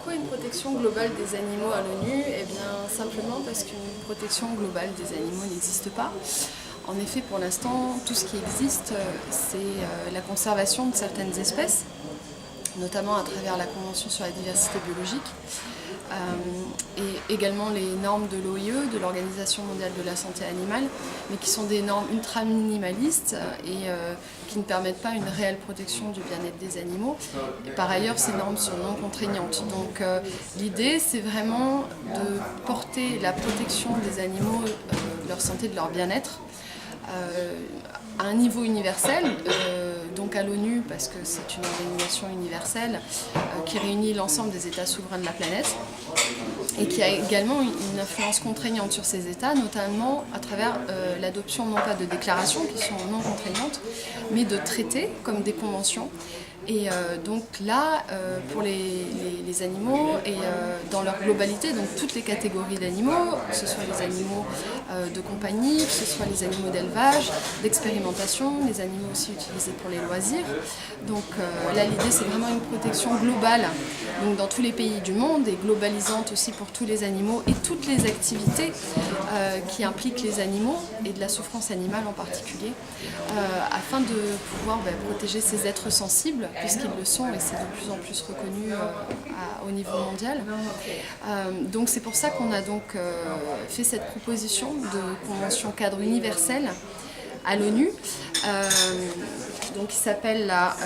Pourquoi une protection globale des animaux à l'ONU? Eh bien, simplement parce qu'une protection globale des animaux n'existe pas. En effet, pour l'instant, tout ce qui existe, c'est la conservation de certaines espèces, notamment à travers la Convention sur la diversité biologique, et également les normes de l'OIE, de l'Organisation mondiale de la santé animale, mais qui sont des normes ultra minimalistes et qui ne permettent pas une réelle protection du bien-être des animaux. Et par ailleurs, ces normes sont non contraignantes. Donc l'idée, c'est vraiment de porter la protection des animaux, de leur santé, de leur bien-être, à un niveau universel, donc à l'ONU, parce que c'est une organisation universelle qui réunit l'ensemble des États souverains de la planète et qui a également une influence contraignante sur ces États, notamment à travers l'adoption non pas de déclarations qui sont non contraignantes, mais de traités comme des conventions. Et donc là, pour les animaux et dans leur globalité, donc toutes les catégories d'animaux, que ce soit les animaux de compagnie, que ce soit les animaux d'élevage, d'expérimentation, les animaux aussi utilisés pour les loisirs. Donc là, l'idée, c'est vraiment une protection globale, donc dans tous les pays du monde, et globalisante aussi pour tous les animaux et toutes les activités qui impliquent les animaux et de la souffrance animale en particulier, afin de pouvoir protéger ces êtres sensibles, puisqu'ils le sont et c'est de plus en plus reconnu au niveau mondial. Donc c'est pour ça qu'on a donc fait cette proposition de convention cadre universelle à l'ONU, donc qui s'appelle la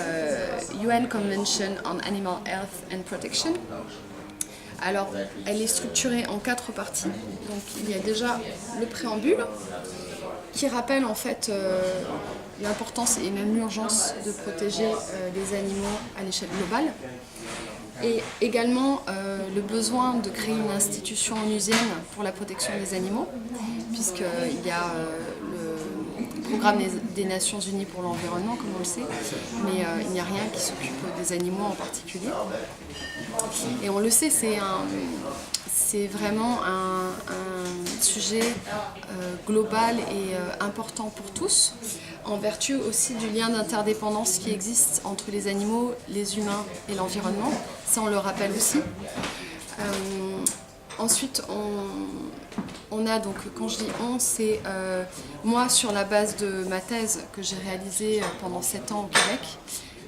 UN Convention on Animal Health and Protection. Alors, elle est structurée en 4 parties. Donc, il y a déjà le préambule qui rappelle en fait l'importance et même l'urgence de protéger les animaux à l'échelle globale. Et également le besoin de créer une institution onusienne pour la protection des animaux, puisqu'il y a le programme des Nations Unies pour l'environnement, comme on le sait, mais il n'y a rien qui s'occupe des animaux en particulier. Et on le sait, c'est vraiment un sujet global et important pour tous, en vertu aussi du lien d'interdépendance qui existe entre les animaux, les humains et l'environnement. Ça, on le rappelle aussi. Ensuite, on a donc, quand je dis on, c'est moi sur la base de ma thèse que j'ai réalisée pendant 7 ans au Québec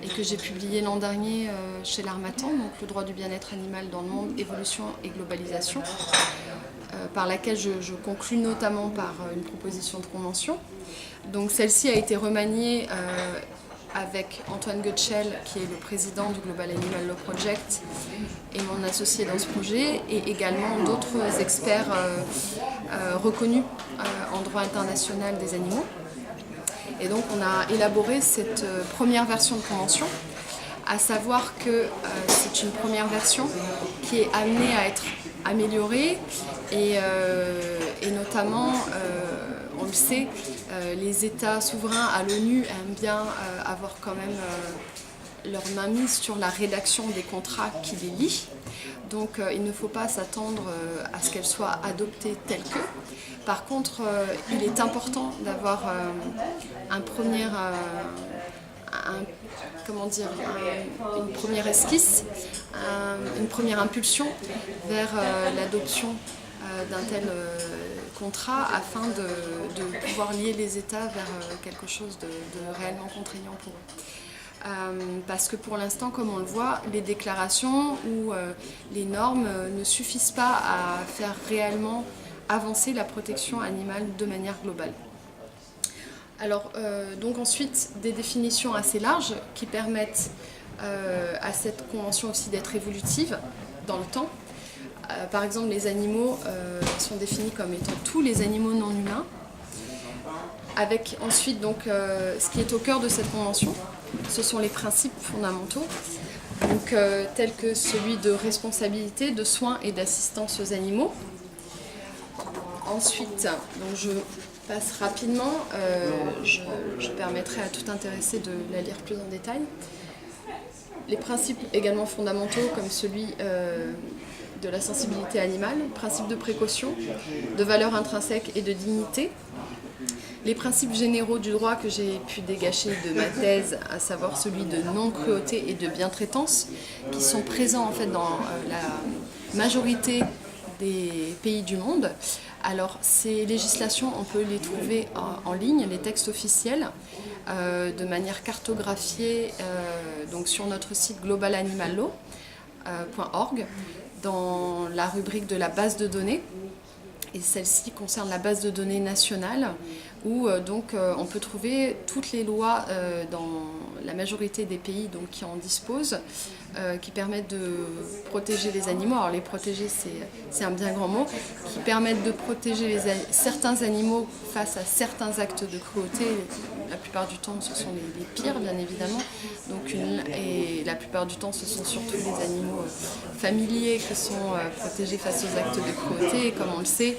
et que j'ai publiée l'an dernier chez l'Harmattan, donc le droit du bien-être animal dans le monde, évolution et globalisation, par laquelle je conclus notamment par une proposition de convention. Donc celle-ci a été remaniée avec Antoine Goetschel, qui est le président du Global Animal Law Project et mon associé dans ce projet, et également d'autres experts reconnus en droit international des animaux. Et donc on a élaboré cette première version de convention, à savoir que c'est une première version qui est amenée à être améliorée et notamment, on le sait, les États souverains à l'ONU aiment bien avoir quand même leur main mise sur la rédaction des contrats qui les lient. Donc il ne faut pas s'attendre à ce qu'elle soit adoptée telle que. Par contre, il est important d'avoir une première esquisse, une première impulsion vers l'adoption d'un tel contrat afin de pouvoir lier les États vers quelque chose de réellement contraignant pour eux. Parce que pour l'instant, comme on le voit, les déclarations ou les normes ne suffisent pas à faire réellement avancer la protection animale de manière globale. Alors, donc ensuite, des définitions assez larges qui permettent à cette convention aussi d'être évolutive dans le temps. Par exemple, les animaux sont définis comme étant tous les animaux non humains, avec ensuite donc, ce qui est au cœur de cette convention, ce sont les principes fondamentaux, donc, tels que celui de responsabilité, de soins et d'assistance aux animaux. Ensuite, donc je passe rapidement, je permettrai à tout intéressé de la lire plus en détail. Les principes également fondamentaux comme celui de la sensibilité animale, principe de précaution, de valeur intrinsèque et de dignité, Les principes généraux du droit que j'ai pu dégager de ma thèse, à savoir celui de non-cruauté et de bientraitance, qui sont présents en fait dans la majorité des pays du monde. Alors ces législations, on peut les trouver en ligne, les textes officiels, de manière cartographiée donc sur notre site globalanimallaw.org, dans la rubrique de la base de données. Et celle-ci concerne la base de données nationale où on peut trouver toutes les lois dans la majorité des pays qui en disposent, qui permettent de protéger les animaux. Alors les protéger, c'est un bien grand mot, qui permettent de protéger certains animaux face à certains actes de cruauté. La plupart du temps, ce sont les pires, bien évidemment. Et la plupart du temps, ce sont surtout les animaux familiers qui sont protégés face aux actes de cruauté. Et comme on le sait,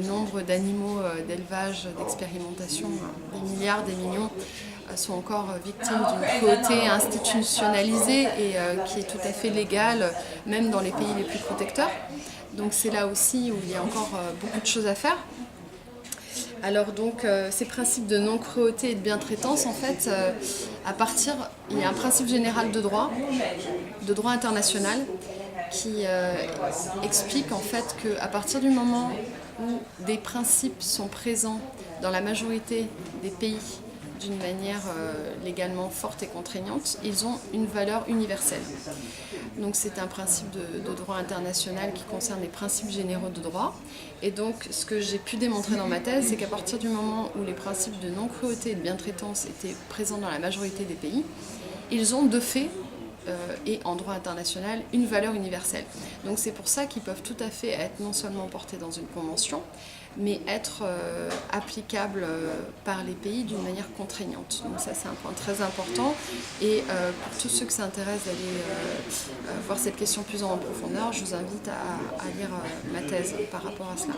nombre d'animaux d'élevage, d'expérimentation, des milliards, des millions, sont encore victimes d'une cruauté institutionnalisée et qui est tout à fait légale, même dans les pays les plus protecteurs. Donc c'est là aussi où il y a encore beaucoup de choses à faire. Alors ces principes de non-cruauté et de bientraitance, en fait, il y a un principe général de droit international, qui explique en fait qu'à partir du moment où des principes sont présents dans la majorité des pays d'une manière légalement forte et contraignante, ils ont une valeur universelle. Donc c'est un principe de droit international qui concerne les principes généraux de droit. Et donc ce que j'ai pu démontrer dans ma thèse, c'est qu'à partir du moment où les principes de non-cruauté et de bientraitance étaient présents dans la majorité des pays, ils ont de fait et en droit international une valeur universelle. Donc c'est pour ça qu'ils peuvent tout à fait être non seulement portés dans une convention, mais être applicables par les pays d'une manière contraignante. Donc ça c'est un point très important et pour tous ceux que ça intéresse d'aller voir cette question plus en profondeur, je vous invite à lire ma thèse par rapport à cela.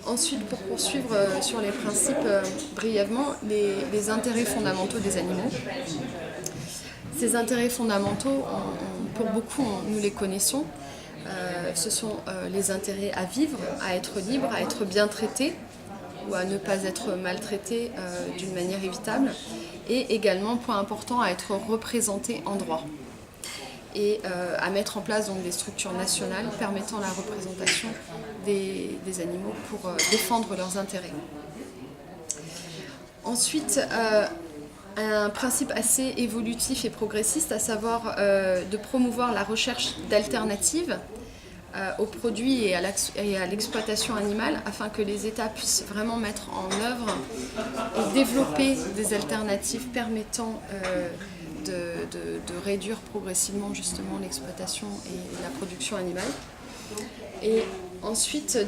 Ensuite, pour poursuivre sur les principes brièvement, les intérêts fondamentaux des animaux. Ces intérêts fondamentaux, pour beaucoup, nous les connaissons. Ce sont les intérêts à vivre, à être libre, à être bien traité ou à ne pas être maltraité d'une manière évitable. Et également, point important, à être représenté en droit. Et à mettre en place des structures nationales permettant la représentation des animaux pour défendre leurs intérêts. Ensuite, un principe assez évolutif et progressiste, à savoir de promouvoir la recherche d'alternatives aux produits et à l'exploitation animale afin que les États puissent vraiment mettre en œuvre et développer des alternatives permettant de réduire progressivement justement l'exploitation et la production animale. Et ensuite,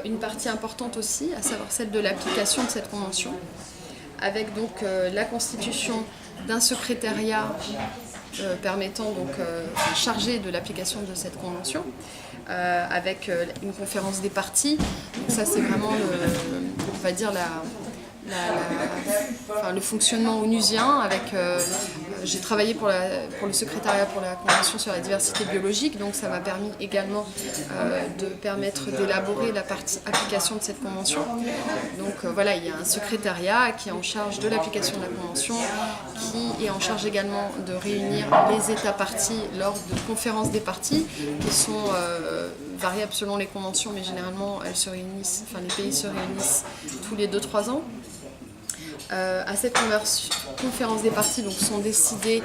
une partie importante aussi, à savoir celle de l'application de cette convention, avec la constitution d'un secrétariat permettant chargé de l'application de cette convention, avec une conférence des parties. Donc ça c'est vraiment le fonctionnement onusien avec j'ai travaillé pour le secrétariat pour la Convention sur la diversité biologique, donc ça m'a permis également de permettre d'élaborer la partie application de cette convention. Donc il y a un secrétariat qui est en charge de l'application de la convention, qui est en charge également de réunir les États parties lors de conférences des parties, qui sont variables selon les conventions, mais généralement les pays se réunissent tous les 2-3 ans. À cette conférence des parties sont décidés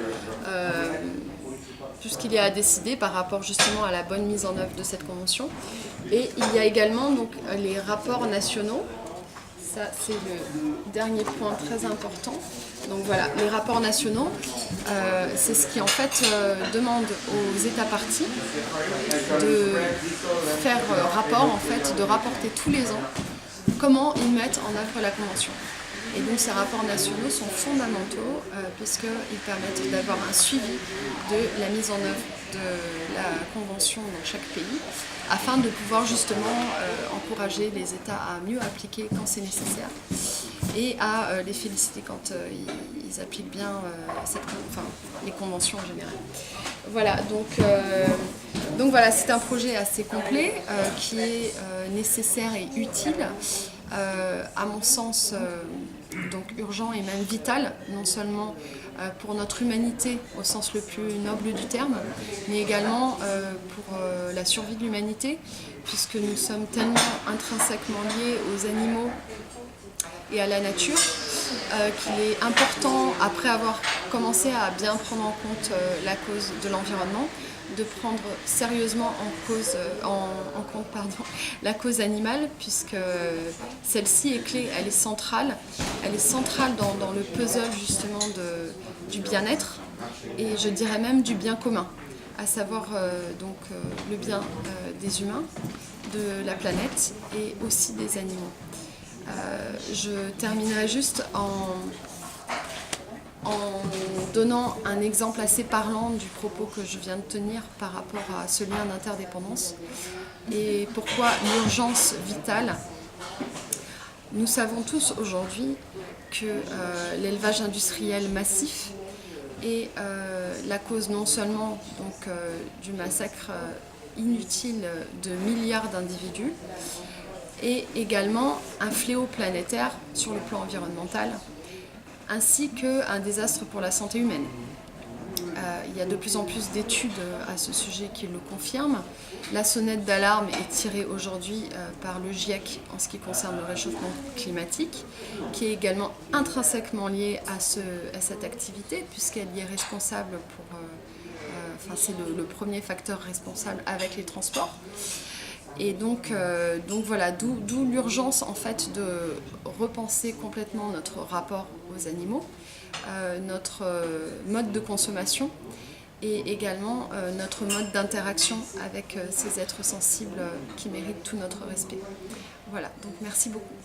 tout ce qu'il y a à décider par rapport justement à la bonne mise en œuvre de cette convention. Et il y a également les rapports nationaux. Ça c'est le dernier point très important. Donc voilà, les rapports nationaux, c'est ce qui en fait demande aux États parties de faire rapport, de rapporter tous les ans comment ils mettent en œuvre la convention. Et donc ces rapports nationaux sont fondamentaux puisqu'ils permettent d'avoir un suivi de la mise en œuvre de la convention dans chaque pays afin de pouvoir justement encourager les États à mieux appliquer quand c'est nécessaire et à les féliciter quand ils appliquent bien les conventions en général. Voilà, donc voilà, c'est un projet assez complet qui est nécessaire et utile à mon sens, donc urgent et même vital, non seulement pour notre humanité au sens le plus noble du terme, mais également pour la survie de l'humanité, puisque nous sommes tellement intrinsèquement liés aux animaux et à la nature qu'il est important, après avoir commencé à bien prendre en compte la cause de l'environnement, de prendre sérieusement en compte la cause animale, puisque celle-ci est clé, elle est centrale dans le puzzle justement du bien-être, et je dirais même du bien commun, à savoir le bien des humains, de la planète et aussi des animaux. Je terminerai juste en donnant un exemple assez parlant du propos que je viens de tenir par rapport à ce lien d'interdépendance et pourquoi l'urgence vitale. Nous savons tous aujourd'hui que l'élevage industriel massif est la cause non seulement du massacre inutile de milliards d'individus, et également un fléau planétaire sur le plan environnemental, ainsi qu'un désastre pour la santé humaine. Il y a de plus en plus d'études à ce sujet qui le confirment. La sonnette d'alarme est tirée aujourd'hui par le GIEC en ce qui concerne le réchauffement climatique, qui est également intrinsèquement lié à cette activité, puisqu'elle y est responsable c'est le premier facteur responsable avec les transports. Et donc voilà, d'où l'urgence en fait de repenser complètement notre rapport aux animaux, notre mode de consommation et également notre mode d'interaction avec ces êtres sensibles qui méritent tout notre respect. Voilà, donc merci beaucoup.